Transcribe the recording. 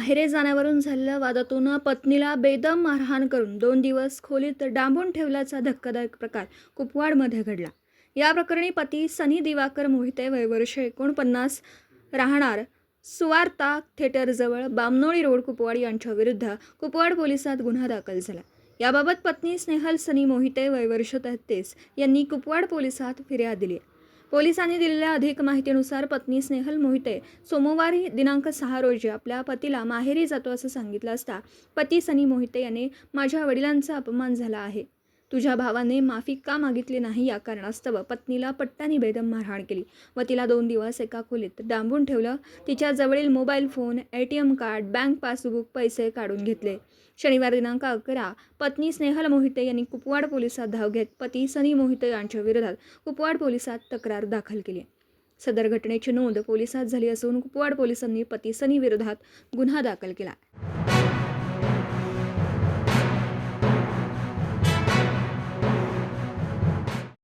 माहेरे जाण्यावरून झालेल्या वादातून पत्नीला बेदम मारहाण करून 2 दिवस खोलीत डांबून ठेवल्याचा धक्कादायक प्रकार कुपवाडमध्ये घडला। या प्रकरणी पती सनी दिवाकर मोहिते वय वर्ष 49 राहणार सुवार्ता थिएटरजवळ बामनोळी रोड कुपवाड यांच्या विरुद्ध कुपवाड पोलिसात गुन्हा दाखल झाला। याबाबत पत्नी स्नेहल सनी मोहिते वय वर्ष 33 यांनी कुपवाड पोलिसात फिर्याद दिली। पोलिसांनी दिलेल्या अधिक माहितीनुसार पत्नी स्नेहल मोहिते सोमवारी दिनांक 6 रोजी आपल्या पतीला माहेरी जातो असं सांगितलं असता पती सनी मोहिते यांनी माझ्या वडिलांचा अपमान झाला आहे, तुझ्या भावाने माफी का मागितली नाही या कारणास्तव पत्नीला पट्ट्याने बेदम मारहाण केली व तिला 2 दिवस एका खोलीत डांबून ठेवलं। तिच्या जवळील mobile phone, ATM card, bank passbook, पैसे काढून घेतले। शनिवार दिनांक 11 पत्नी स्नेहल मोहिते यांनी कुपवाड पोलिसात धाव घेत पती सनी मोहिते यांच्या विरोधात कुपवाड पोलिसात तक्रार दाखल केली। सदर घटनेची नोंद पोलिसात झाली असून कुपवाड पोलिसांनी पती सनी विरोधात गुन्हा दाखल केला।